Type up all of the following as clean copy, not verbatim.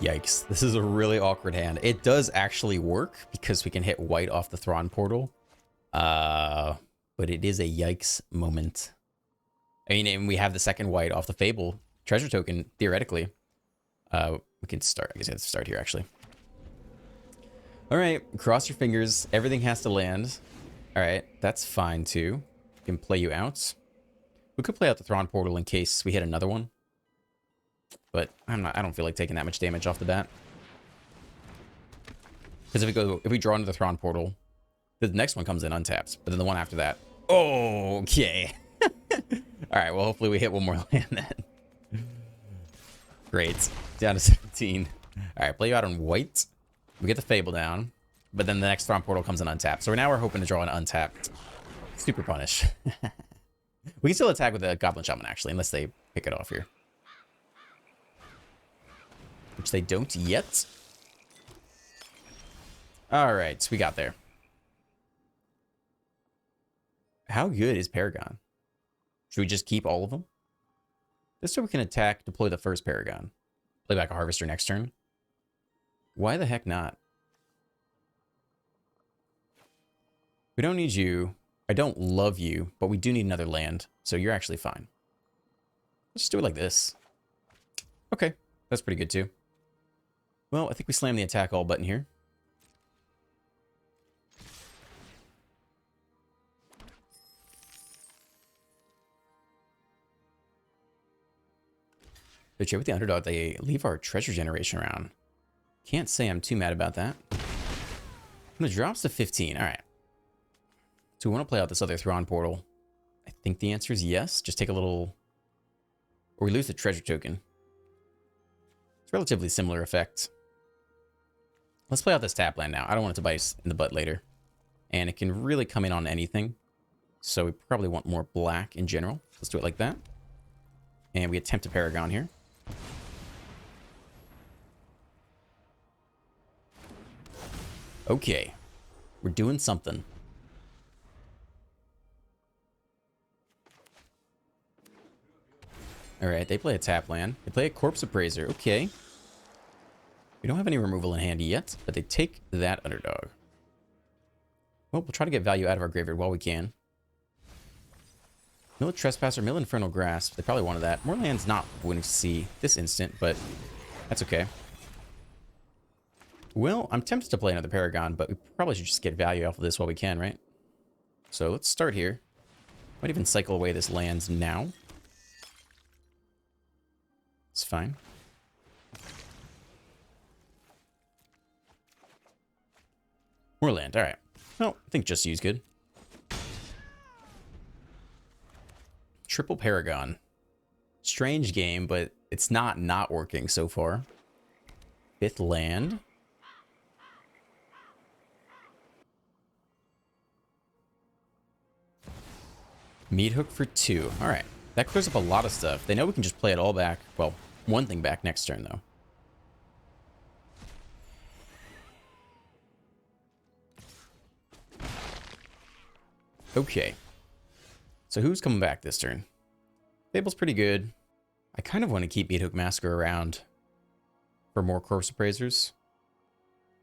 Yikes. This is a really awkward hand. It does actually work because we can hit white off the Thrawn portal. But it is a yikes moment. I mean, and we have the second white off the Fable treasure token, theoretically. We can start. I guess I have to start here, actually. All right, cross your fingers. Everything has to land. All right, that's fine, too. We can play you out. We could play out the Thrawn portal in case we hit another one. But I don't feel like taking that much damage off the bat. Because if we draw into the Thrawn portal, the next one comes in untapped. But then the one after that. Oh, okay. All right, well, hopefully we hit one more land then. Great. Down to 17. All right, play you out on white. We get the Fable down. But then the next Thrawn portal comes in untapped. So now we're hoping to draw an untapped Super Punish. We can still attack with a Goblin Shaman, actually, unless they pick it off here. Which they don't yet. All right, we got there. How good is Paragon? Should we just keep all of them? This time we can attack, deploy the first Paragon. Play back a Harvester next turn. Why the heck not? We don't need you. I don't love you, but we do need another land, so you're actually fine. Let's just do it like this. Okay, that's pretty good too. Well, I think we slammed the attack all button here. But yeah, with the underdog, they leave our treasure generation around. Can't say I'm too mad about that. And it drops to 15. All right. So we want to play out this other Thrawn portal. I think the answer is yes. Just take a little... Or we lose the treasure token. It's a relatively similar effect. Let's play out this tap land now. I don't want it to bite us in the butt later. And it can really come in on anything. So we probably want more black in general. Let's do it like that. And we attempt a Paragon here. Okay. We're doing something. Alright, they play a tap land. They play a Corpse Appraiser. Okay. We don't have any removal in handy yet, but they take that underdog. Well, we'll try to get value out of our graveyard while we can. Mill Trespasser, Mill Infernal Grasp. They probably wanted that. More land's not going to see this instant, but that's okay. Well, I'm tempted to play another Paragon, but we probably should just get value off of this while we can, right? So let's start here. Might even cycle away this lands now. It's fine. More land, alright. Well, I think just use good. Triple Paragon. Strange game, but it's not working so far. Fifth land. Meat Hook for 2. Alright. That clears up a lot of stuff. They know we can just play it all back. Well, one thing back next turn, though. Okay. So who's coming back this turn? Fable's pretty good. I kind of want to keep Meat Hook Massacre around for more Corpse Appraisers.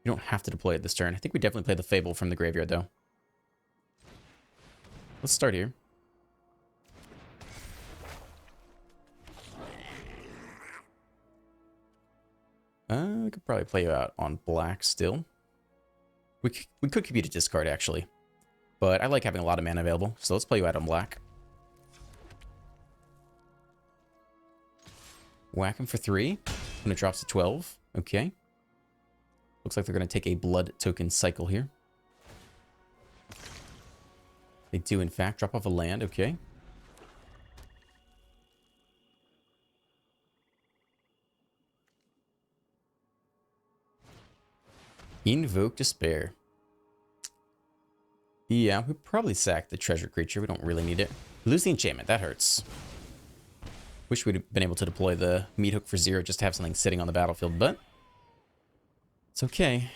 You don't have to deploy it this turn. I think we definitely play the Fable from the graveyard, though. Let's start here. We could probably play you out on black still. We could keep you to discard, actually. But I like having a lot of mana available, so let's play you out on black. Whack him for 3. When it drops to 12. Okay. Looks like they're going to take a blood token cycle here. They do, in fact, drop off a land. Okay. Invoke Despair. Yeah, we probably sack the treasure creature. We don't really need it. Lose the enchantment. That hurts. Wish we'd have been able to deploy the Meat Hook for 0 just to have something sitting on the battlefield, but it's okay.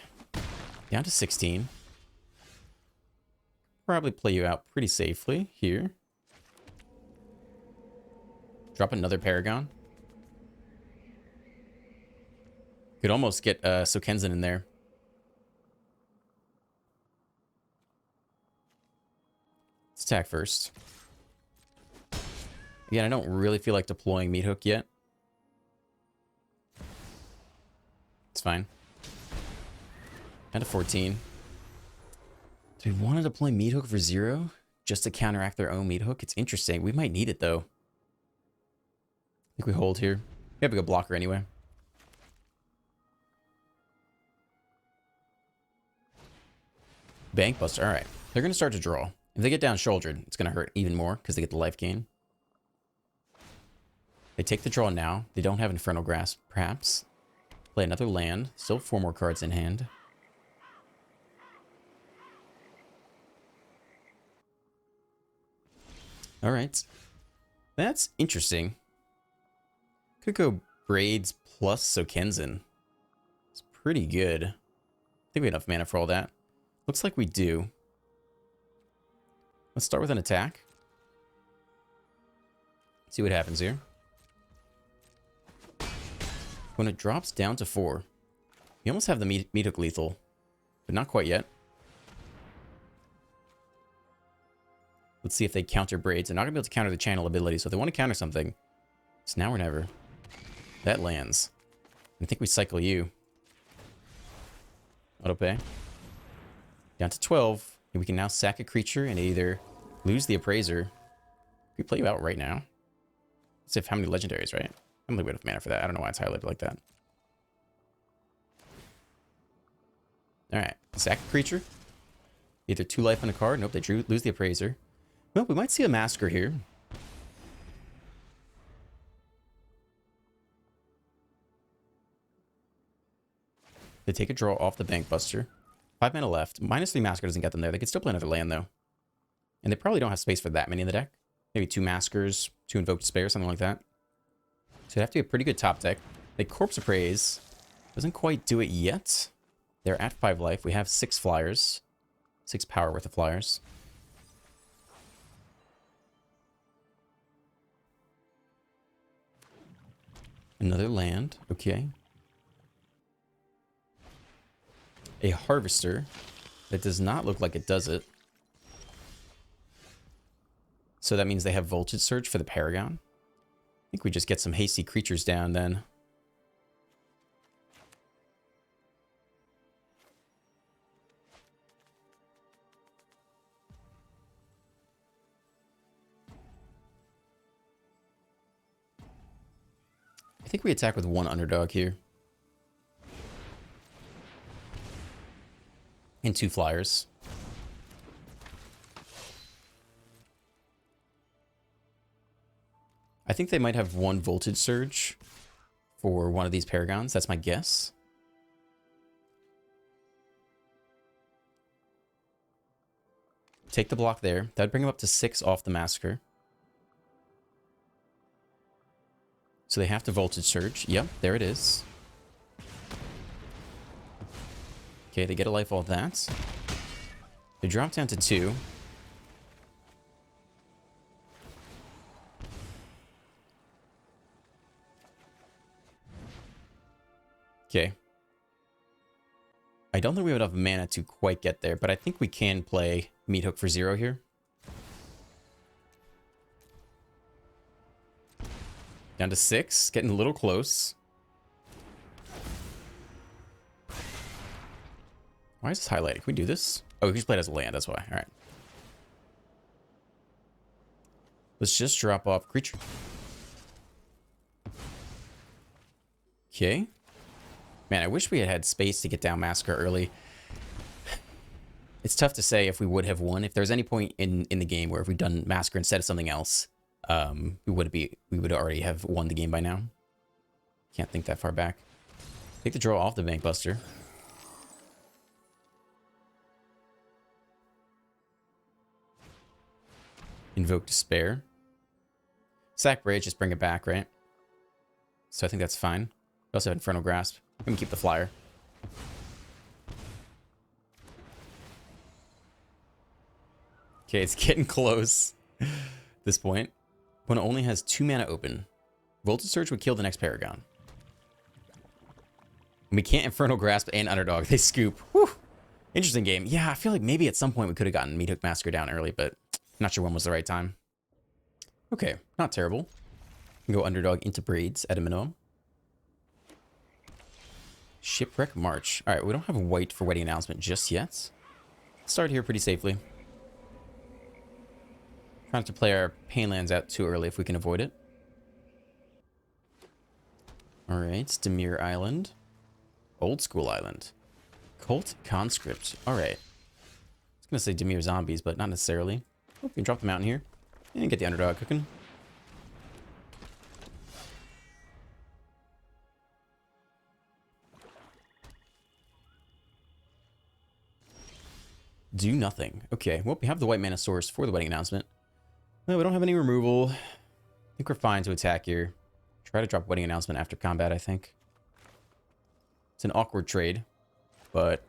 Down to 16. Probably play you out pretty safely here. Drop another Paragon. Could almost get Sokenzen in there. Let's attack first. Again, I don't really feel like deploying Meat Hook yet. It's fine. Down to 14. Do we want to deploy Meat Hook for 0? Just to counteract their own Meat Hook? It's interesting. We might need it, though. I think we hold here. We have a good blocker anyway. Bank Buster. All right. They're going to start to draw. If they get down shouldered, it's going to hurt even more because they get the life gain. They take the draw now. They don't have Infernal Grasp, perhaps. Play another land. Still 4 more cards in hand. All right. That's interesting. Could go Braids plus Sokenzen. It's pretty good. I think we have enough mana for all that. Looks like we do. Let's start with an attack. See what happens here. When it drops down to 4, you almost have the Meat Hook lethal, but not quite yet. Let's see if they counter Braids. They're not going to be able to counter the channel ability, so if they want to counter something, it's now or never. That lands. I think we cycle you. Auto pay. Down to 12, and we can now sack a creature and either lose the Appraiser. We play you out right now. Let's see if how many legendaries, right? I'm a little bit of mana for that. I don't know why it's highlighted like that. Alright, sack a creature. Either 2 life on a card. Nope, they lose the Appraiser. Well, we might see a Massacre here. They take a draw off the Bank Buster. 5 mana left. -3 Massacre doesn't get them there. They could still play another land, though. And they probably don't have space for that many in the deck. Maybe 2 Massacres, 2 Invoked Despair, something like that. So it'd have to be a pretty good top deck. They Corpse Appraise. Doesn't quite do it yet. They're at 5 life. We have 6 flyers. 6 power worth of flyers. Another land. Okay. A Harvester. That does not look like it does it. So that means they have Voltage Surge for the Paragon. I think we just get some hasty creatures down then. I think we attack with 1 underdog here. And 2 flyers. I think they might have 1 Voltage Surge for one of these Paragons. That's my guess. Take the block there. That would bring them up to 6 off the Massacre. So they have to Voltage Surge. Yep, there it is. Okay, they get a life all that. They drop down to 2. Okay. I don't think we have enough mana to quite get there, but I think we can play Meat Hook for 0 here. Down to 6, getting a little close. Why is this highlighted? Can we do this? Oh, we just played as a land, that's why. Alright. Let's just drop off creature. Okay. Man, I wish we had had space to get down Massacre early. It's tough to say if we would have won. If there's any point in the game where if we'd done Massacre instead of something else, we would already have won the game by now. Can't think that far back. Take the draw off the Bank Buster. Invoke Despair. Sack Braids, just bring it back, right? So I think that's fine. We also have Infernal Grasp. We can keep the flyer. Okay, it's getting close. This point. When it only has 2 mana open. Voltage Surge would kill the next Paragon. We can't Infernal Grasp and Underdog. They scoop. Whew. Interesting game. Yeah, I feel like maybe at some point we could have gotten Meathook Massacre down early, but not sure when was the right time. Okay, not terrible. Go Underdog into Braids at a minimum. Shipwreck March. All right, we don't have white for Wedding Announcement just yet. Start here pretty safely. Trying to play our Painlands out too early if we can avoid it. All right, Demir Island. Old School Island. Cult Conscript. All right. I was going to say Demir Zombies, but not necessarily. Oh, we can drop the mountain here. And get the Underdog cooking. Do nothing. Okay, well, we have the White Mana Source for the Wedding Announcement. No, we don't have any removal. I think we're fine to attack here. Try to drop Wedding Announcement after combat, I think. It's an awkward trade, but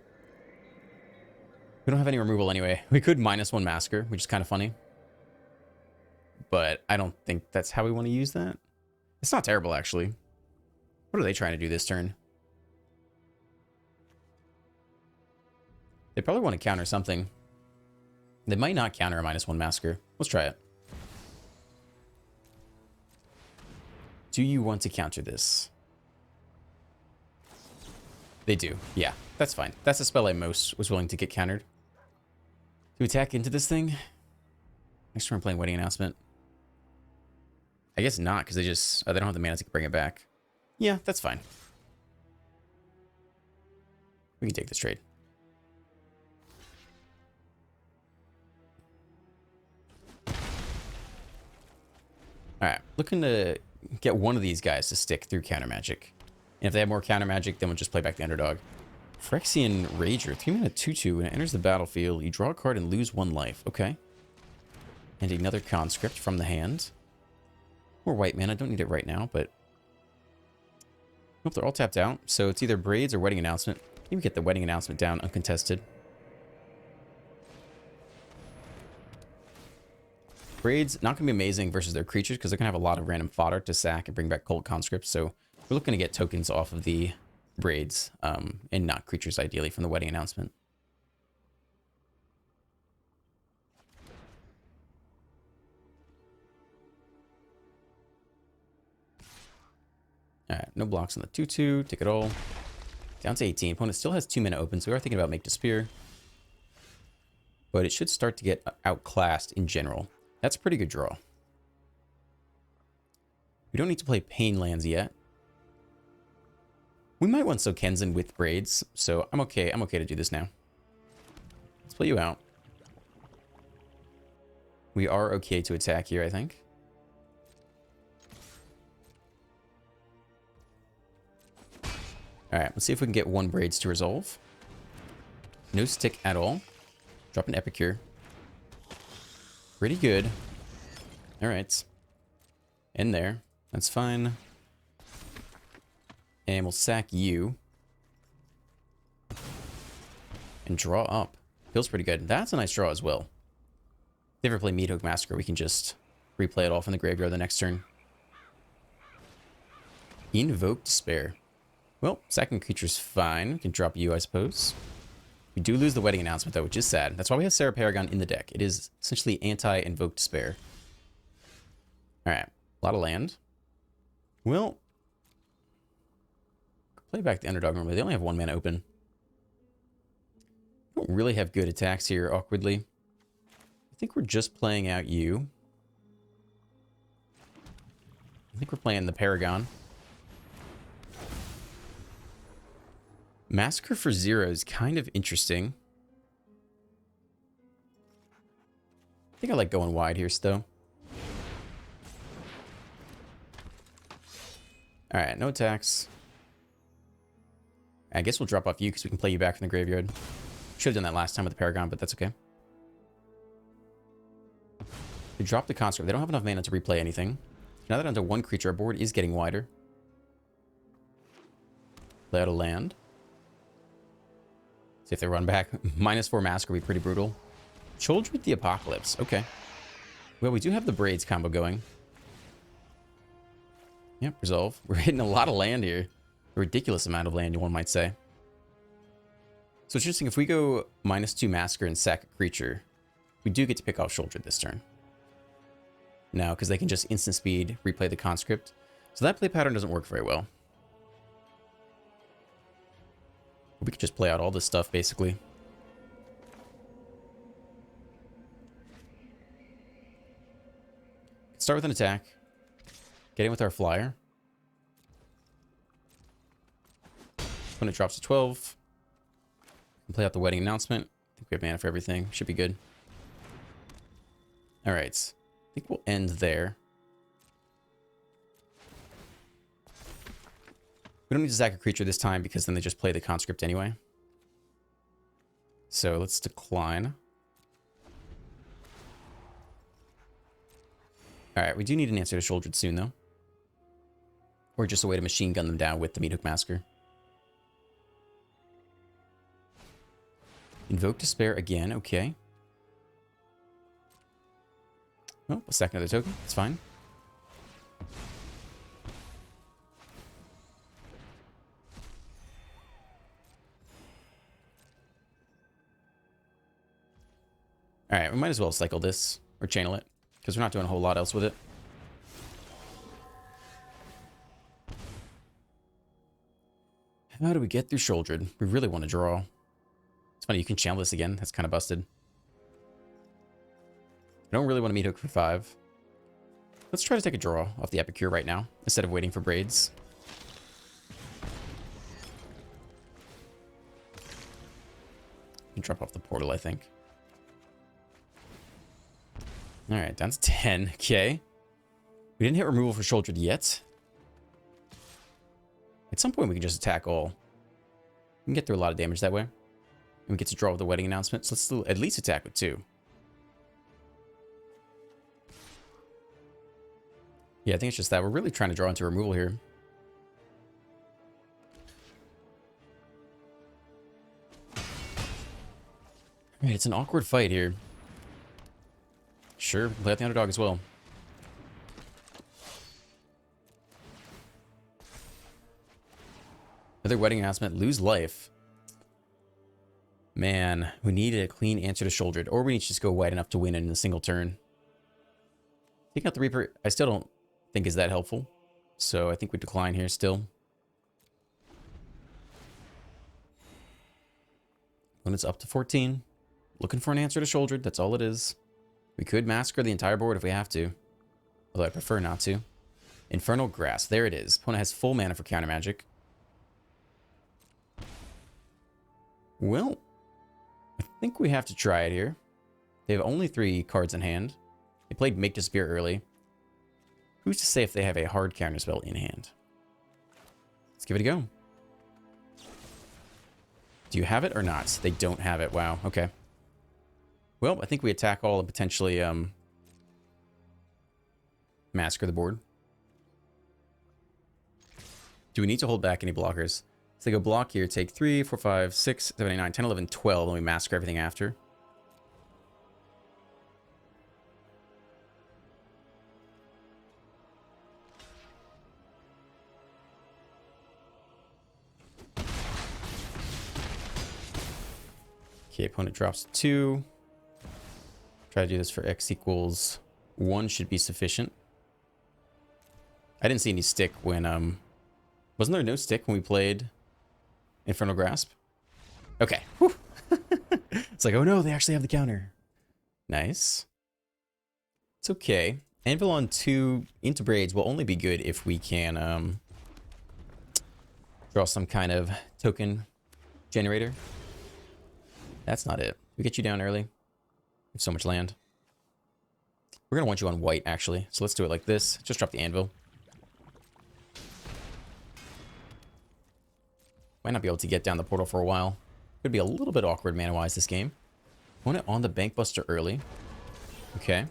we don't have any removal anyway. We could -1 Massacre, which is kind of funny. But I don't think that's how we want to use that. It's not terrible, actually. What are they trying to do this turn? They probably want to counter something. They might not counter a -1 Massacre. Let's try it. Do you want to counter this? They do. Yeah, that's fine. That's a spell I most was willing to get countered. To attack into this thing? Next turn I'm playing Wedding Announcement. I guess not, because they don't have the mana to bring it back. Yeah, that's fine. We can take this trade. Alright, looking to get one of these guys to stick through counter magic. And if they have more counter magic, then we'll just play back the Underdog. Phyrexian Rager, 3-mana 2/2. When it enters the battlefield, you draw a card and lose 1 life. Okay. And another Conscript from the hand. More white mana, don't need it right now, but... Nope, they're all tapped out. So it's either Braids or Wedding Announcement. Maybe get the Wedding Announcement down uncontested. Braids, not going to be amazing versus their creatures because they're going to have a lot of random fodder to sack and bring back Cold Conscripts. So we're looking to get tokens off of the Braids and not creatures, ideally, from the Wedding Announcement. All right, no blocks on the 2/2. Take it all. Down to 18. Opponent still has 2 mana open, so we are thinking about Make to Spear. But it should start to get outclassed in general. That's a pretty good draw. We don't need to play Painlands yet. We might want Kenzen with Braids, so I'm okay to do this now. Let's play you out. We are okay to attack here, I think. Alright, let's see if we can get 1 Braids to resolve. No stick at all. Drop an Epicure. Pretty good. Alright. In there. That's fine. And we'll sack you. And draw up. Feels pretty good. That's a nice draw as well. If they ever play Meathook Massacre, we can just replay it all from the graveyard the next turn. Invoke Despair. Well, sacking creature's fine. We can drop you, I suppose. We do lose the Wedding Announcement, though, which is sad. That's why we have Sarah Paragon in the deck. It is essentially anti-Invoke Despair. Alright, a lot of land. Well, play back the Underdog normally. They only have 1 mana open. Don't really have good attacks here, awkwardly. I think we're just playing out you. I think we're playing the Paragon. Massacre for 0 is kind of interesting. I think I like going wide here still. Alright, no attacks. I guess we'll drop off you because we can play you back from the graveyard. Should have done that last time with the Paragon, but that's okay. We drop the Conscript. They don't have enough mana to replay anything. Now that onto 1 creature, our board is getting wider. Play out a land. See if they run back. -4 Massacre would be pretty brutal. Children the Apocalypse. Okay. Well, we do have the Braids combo going. Yep, resolve. We're hitting a lot of land here. A ridiculous amount of land, one might say. So it's interesting, if we go -2 Massacre and sack a creature, we do get to pick off Shoulder this turn. No, because they can just instant speed, replay the conscript. So that play pattern doesn't work very well. We could just play out all this stuff, basically. Start with an attack. Get in with our flyer. When it drops to 12. And play out the wedding announcement. I think we have mana for everything. Should be good. Alright. I think we'll end there. We don't need to sack a creature this time because then they just play the conscript anyway. So let's decline. Alright, we do need an answer to Shouldered soon though. Or just a way to machine gun them down with the Meathook Massacre. Invoke Despair again, okay. Oh, we'll sack another token, it's fine. Alright, we might as well cycle this, or channel it, because we're not doing a whole lot else with it. How do we get through Shouldered? We really want to draw. It's funny, you can channel this again. That's kind of busted. I don't really want to Meathook for 5. Let's try to take a draw off the Epicure right now, instead of waiting for Braids. And drop off the portal, I think. Alright, down to 10. Okay. We didn't hit removal for Shouldered yet. At some point, we can just attack all. We can get through a lot of damage that way. And we get to draw with the wedding announcement. So let's at least attack with 2. Yeah, I think it's just that. We're really trying to draw into removal here. Alright, it's an awkward fight here. Sure, play out the underdog as well. Another wedding announcement, lose life. Man, we needed a clean answer to Shouldered, or we need to just go wide enough to win in a single turn. Taking out the Reaper, I still don't think is that helpful. So I think we decline here still. When it's up to 14. Looking for an answer to Shouldered, that's all it is. We could massacre the entire board if we have to. Although I prefer not to. Infernal Grasp, there it is. Opponent has full mana for counter magic. Well, I think we have to try it here. They have only 3 cards in hand. They played Make Disappear early. Who's to say if they have a hard counterspell in hand? Let's give it a go. Do you have it or not? They don't have it. Wow, okay. Well, I think we attack all and potentially massacre the board. Do we need to hold back any blockers? So they go block here, take 3, 4, 5, 6, 7, 8, 9, 10, 11, 12, and we massacre everything after. Okay, opponent drops 2. Try to do this for X equals 1 should be sufficient. I didn't see any stick when, wasn't there no stick when we played Infernal Grasp? Okay. Whew. It's like, oh no, they actually have the counter. Nice. It's okay. Anvil on 2 into Braids will only be good if we can, draw some kind of token generator. That's not it. We get you down early. We have so much land. We're going to want you on white, actually. So let's do it like this. Just drop the Anvil. Might not be able to get down the portal for a while. Could be a little bit awkward mana-wise this game. Want it on the Bankbuster early. Okay.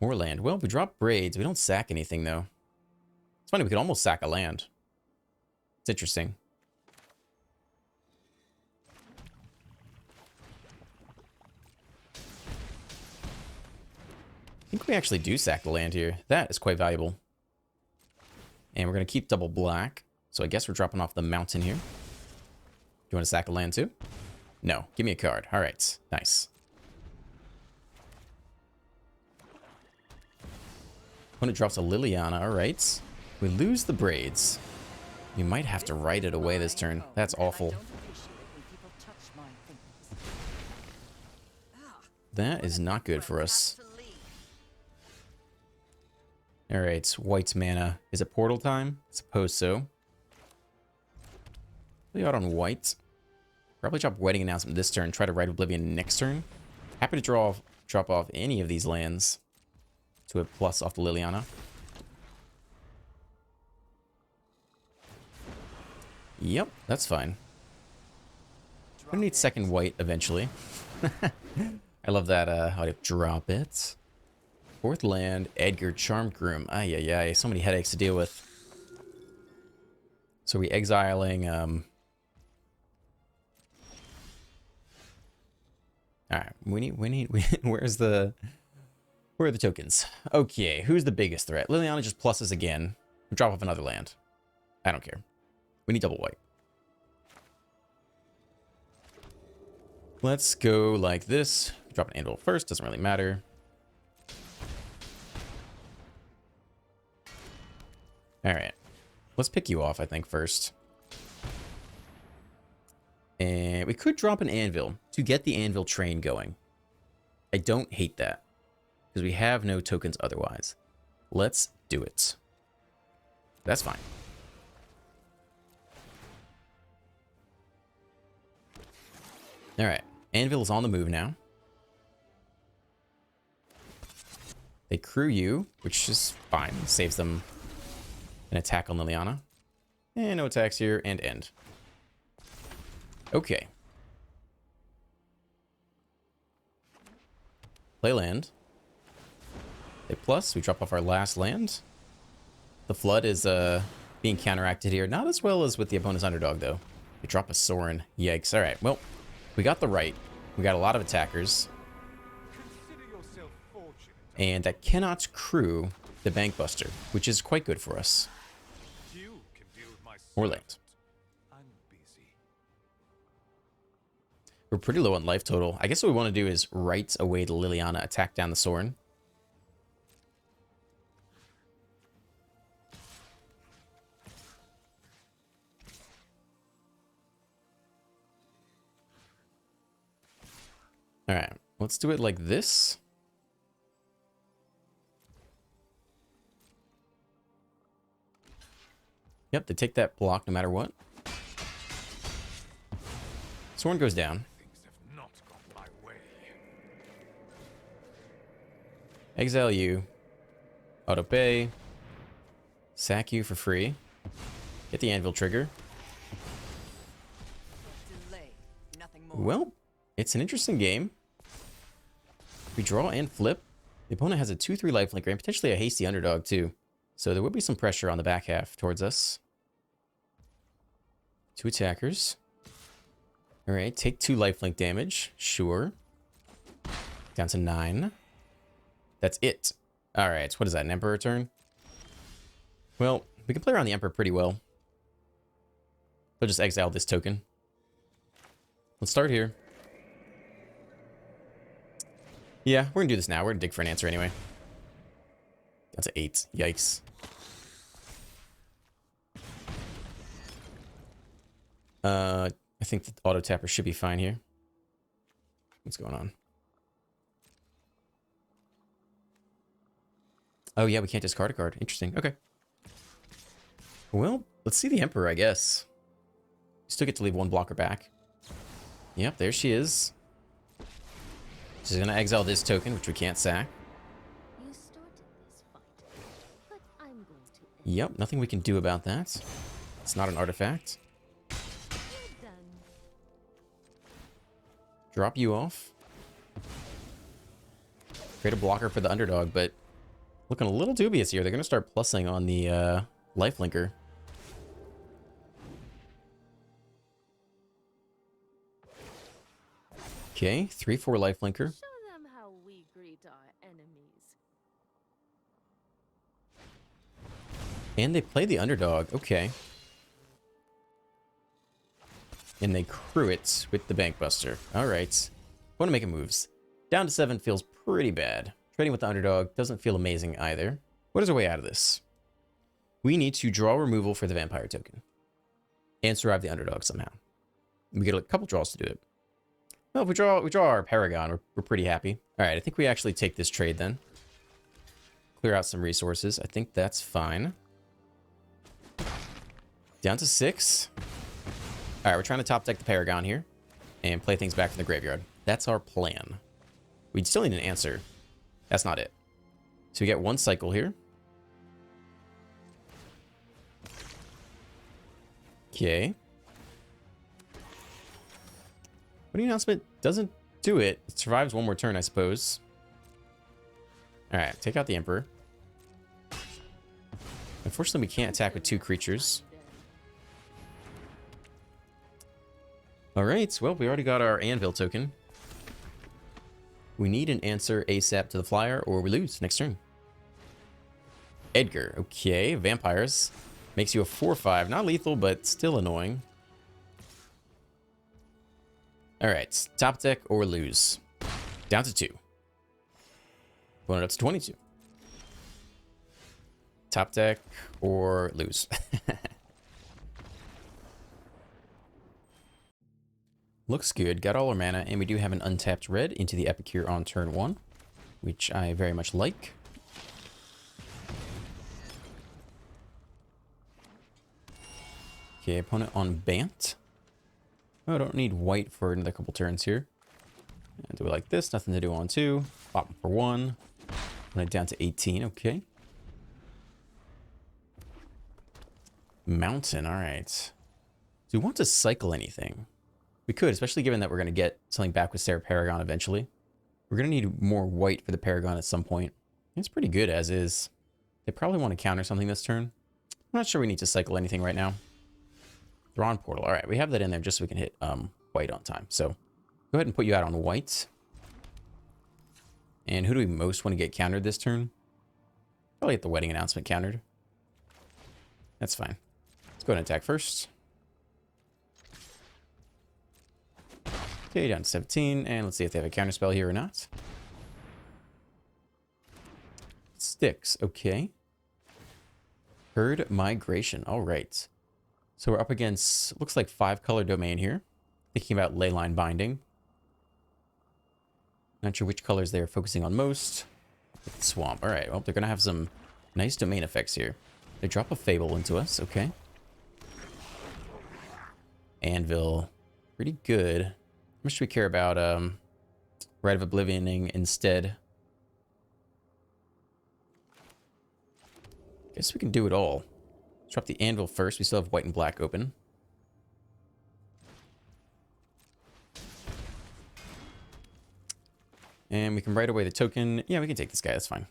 More land. Well, we drop Braids. We don't sack anything, though. It's funny, we could almost sack a land. It's interesting. I think we actually do sack the land here. That is quite valuable. And we're going to keep double black. So I guess we're dropping off the mountain here. Do you want to sack a land too? No. Give me a card. All right. Nice. Opponent drops a Liliana. All right. We lose the braids. We might have to write it away this turn. That's awful. That is not good for us. All right. White's mana. Is it portal time? I suppose so. Play out on white. Probably drop Wedding Announcement this turn. Try to write Oblivion next turn. Happy to drop off any of these lands to a plus off the Liliana. Yep, that's fine. I'm gonna need second white eventually. I love that. How to drop it. Fourth land, Edgar Charmed Groom. Ay, ay, ay. So many headaches to deal with. So we exiling. All right, where are the tokens? Okay, who's the biggest threat? Liliana just pluses again. Drop off another land. I don't care. We need double white. Let's go like this. Drop an anvil first, doesn't really matter. All right, let's pick you off, I think, first. And we could drop an anvil to get the anvil train going. I don't hate that, because we have no tokens otherwise. Let's do it. That's fine. All right, anvil is on the move now. They crew you, which is fine. Saves them an attack on Liliana. And no attacks here, and end. Okay. Play land. They plus, we drop off our last land. The flood is being counteracted here. Not as well as with the opponent's underdog, though. We drop a Sorin. Yikes. All right, well, we got the right. We got a lot of attackers. And that cannot crew the Bankbuster, which is quite good for us. Or land. We're pretty low on life total. I guess what we want to do is write away the Liliana, attack down the Sorin. All right, let's do it like this. Yep, they take that block no matter what. Sorin goes down. Exile you. Auto pay. Sack you for free. Get the anvil trigger. Well, it's an interesting game. We draw and flip. The opponent has a 2/3 lifelinker and potentially a hasty underdog too. So there will be some pressure on the back half towards us. 2 attackers. All right, take 2 lifelink damage. Sure. Down to 9. That's it. All right, what is that, an Emperor turn? Well, we can play around the Emperor pretty well. We'll just exile this token. Let's start here. Yeah, we're gonna do this now. We're gonna dig for an answer anyway. That's an 8. Yikes. I think the auto tapper should be fine here. What's going on? Oh yeah, we can't discard a card. Interesting. Okay. Well, let's see the Emperor, I guess. We still get to leave 1 blocker back. Yep, there she is. She's gonna exile this token, which we can't sack. You started this fight, but I'm going to end. Yep, nothing we can do about that. It's not an artifact. You're done. Drop you off. Create a blocker for the underdog, but looking a little dubious here. They're gonna start plussing on the lifelinker. Okay, 3/4 lifelinker. Show them how we greet our enemies. And they play the underdog. Okay. And they crew it with the Bankbuster. All right. Want to make moves. Down to 7 feels pretty bad. Trading with the underdog doesn't feel amazing either. What is our way out of this? We need to draw removal for the vampire token. And survive the underdog somehow. We get a couple draws to do it. Well, if we draw our Paragon, we're pretty happy. All right, I think we actually take this trade then. Clear out some resources. I think that's fine. Down to 6. All right, we're trying to top deck the Paragon here and play things back from the graveyard. That's our plan. We still need an answer. That's not it. So we get 1 cycle here. Okay. What announcement doesn't do it. It survives 1 more turn, I suppose. All right, take out the Emperor. Unfortunately, we can't attack with 2 creatures. All right, well, we already got our anvil token. We need an answer ASAP to the flyer, or we lose next turn. Edgar, okay, vampires. Makes you a 4/5. Not lethal, but still annoying. All right, top deck or lose. Down to 2. Going up to 22. Top deck or lose. Looks good. Got all our mana, and we do have an untapped red into the Epicure on turn 1, which I very much like. Okay, opponent on Bant. Oh, I don't need white for another couple turns here. And do it like this. Nothing to do on 2. Pop for 1. Down to 18. Okay. Mountain. All right. Do we want to cycle anything? We could, especially given that we're going to get something back with Sarah Paragon eventually. We're going to need more white for the Paragon at some point. It's pretty good as is. They probably want to counter something this turn. I'm not sure we need to cycle anything right now. Thrawn Portal. All right, we have that in there just so we can hit white on time. So go ahead and put you out on white. And who do we most want to get countered this turn? Probably get the wedding announcement countered. That's fine. Let's go ahead and attack first. Okay, down to 17. And let's see if they have a counter spell here or not. Sticks. Okay. Herd Migration. All right. So we're up against, looks like 5-color domain here. Thinking about Leyline Binding. Not sure which colors they're focusing on most. Swamp. All right. Well, they're going to have some nice domain effects here. They drop a Fable into us. Okay. Anvil. Pretty good. How much do we care about Rite of Oblivioning instead? Guess we can do it all. Let's drop the Anvil first. We still have white and black open. And we can write away the token. Yeah, we can take this guy. That's fine.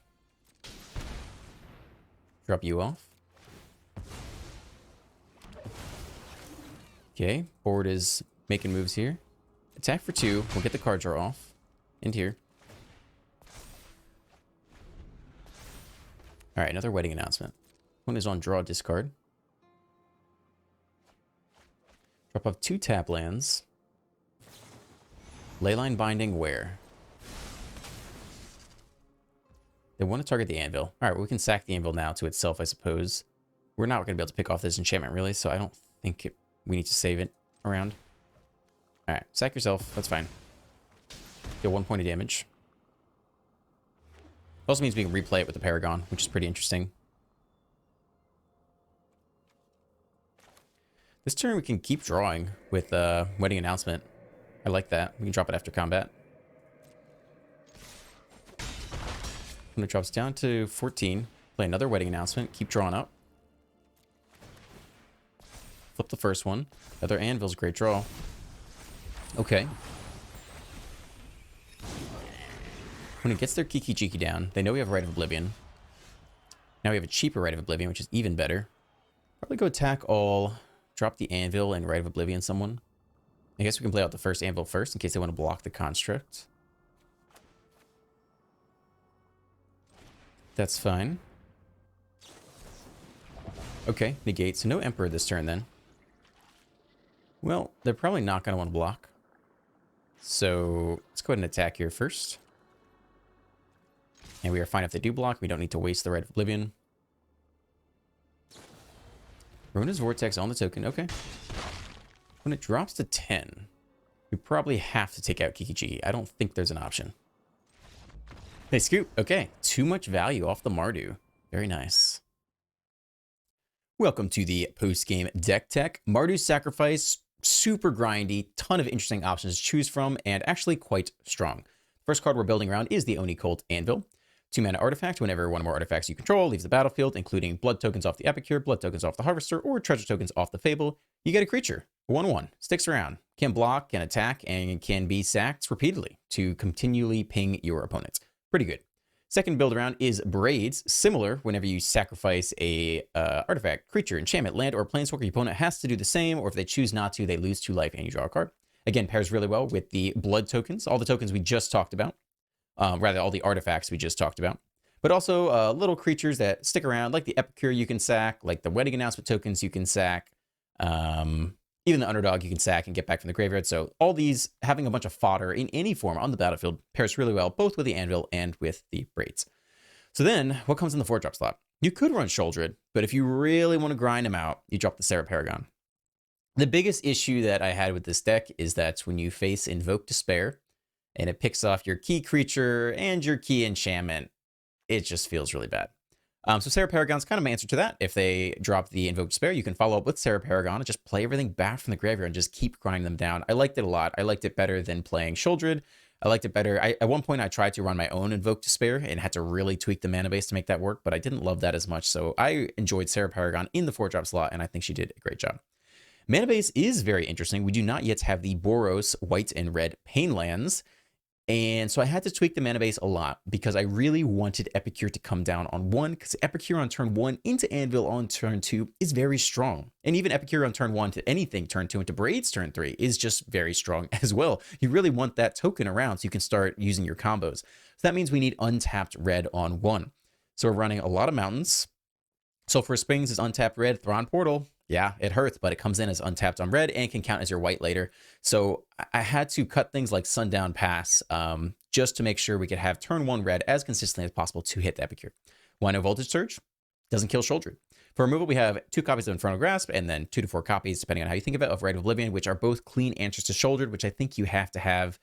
Drop you off. Okay, board is making moves here. Attack for 2. We'll get the card draw off. And here. All right, another wedding announcement. One is on draw, discard. Drop off 2 tap lands. Leyline Binding where? They want to target the anvil. All right, well, we can sack the anvil now to itself, I suppose. We're not going to be able to pick off this enchantment, really, so I don't think we need to save it around. All right, sack yourself. That's fine. Deal 1 point of damage. Also means we can replay it with the Paragon, which is pretty interesting. This turn we can keep drawing with Wedding Announcement. I like that. We can drop it after combat. When it drops down to 14, play another Wedding Announcement, keep drawing up. Flip the first one. Another Anvil's great draw. Okay. When it gets their Kiki Jiki down, they know we have Rite of Oblivion. Now we have a cheaper Rite of Oblivion, which is even better. Probably go attack all, drop the Anvil, and Rite of Oblivion someone. I guess we can play out the first Anvil first in case they want to block the construct. That's fine. Okay, negate. So no Emperor this turn then. Well, they're probably not going to want to block. So let's go ahead and attack here first. And we are fine if they do block. We don't need to waste the Red Oblivion. Ruinous Vortex on the token. Okay. When it drops to 10, we probably have to take out Kiki-Jiki. I don't think there's an option. Hey, Scoop. Okay. Too much value off the Mardu. Very nice. Welcome to the post-game deck tech. Mardu's Sacrifice, super grindy, ton of interesting options to choose from, and actually quite strong. First card we're building around is the Oni Cult Anvil. 2-mana artifact. Whenever one or more artifacts you control leaves the battlefield, including blood tokens off the Epicure, blood tokens off the Harvester, or treasure tokens off the Fable, you get a creature. 1/1. Sticks around. Can block, can attack, and can be sacked repeatedly to continually ping your opponents. Pretty good. Second build around is Braids. Similar, whenever you sacrifice a artifact, creature, enchantment, land, or planeswalker, your opponent has to do the same, or if they choose not to, they lose 2 life and you draw a card. Again, pairs really well with the blood tokens, all the tokens we just talked about. Rather, all the artifacts we just talked about. But also little creatures that stick around, like the Epicure you can sack, like the Wedding Announcement tokens you can sack. Even the Underdog you can sack and get back from the graveyard. So all these, having a bunch of fodder in any form on the battlefield, pairs really well, both with the Anvil and with the Braids. So then, what comes in the 4-drop slot? You could run Sheoldred, but if you really want to grind them out, you drop the Serra Paragon. The biggest issue that I had with this deck is that when you face Invoke Despair, and it picks off your key creature and your key enchantment, it just feels really bad. So Serra Paragon's kind of my answer to that. If they drop the Invoke Despair, you can follow up with Serra Paragon and just play everything back from the graveyard and just keep grinding them down. I liked it a lot. I liked it better than playing Sheoldred. I liked it better. At one point, I tried to run my own Invoke Despair and had to really tweak the mana base to make that work, but I didn't love that as much. So I enjoyed Serra Paragon in the 4-drop slot, and I think she did a great job. Mana base is very interesting. We do not yet have the Boros white and red Pain lands. And so I had to tweak the mana base a lot because I really wanted Epicure to come down on 1, because Epicure on turn 1 into Anvil on turn 2 is very strong. And even Epicure on turn 1 to anything turn 2 into Braids turn 3 is just very strong as well. You really want that token around so you can start using your combos. So that means we need untapped red on 1. So we're running a lot of mountains. Sulphur Springs is untapped red. Thrawn Portal, yeah, it hurts, but it comes in as untapped on red and can count as your white later. So I had to cut things like Sundown Pass just to make sure we could have turn 1 red as consistently as possible to hit the Epicure. Wino Voltage Surge doesn't kill Sheoldred. For removal, we have 2 copies of Infernal Grasp and then 2 to 4 copies, depending on how you think of it, of Rite of Oblivion, which are both clean answers to Sheoldred, which I think you have to have.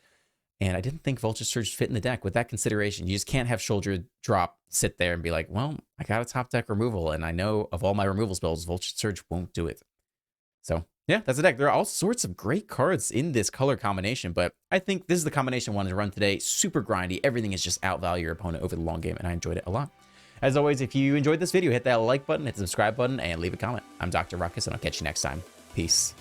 And I didn't think Voltage Surge fit in the deck. With that consideration, you just can't have Sheoldred drop, sit there and be like, well, I got a top deck removal, and I know of all my removal spells, Voltage Surge won't do it. So yeah, that's the deck. There are all sorts of great cards in this color combination, but I think this is the combination I wanted to run today. Super grindy. Everything is just outvalue your opponent over the long game, and I enjoyed it a lot. As always, if you enjoyed this video, hit that like button, hit the subscribe button, and leave a comment. I'm Dr. Ruckus, and I'll catch you next time. Peace.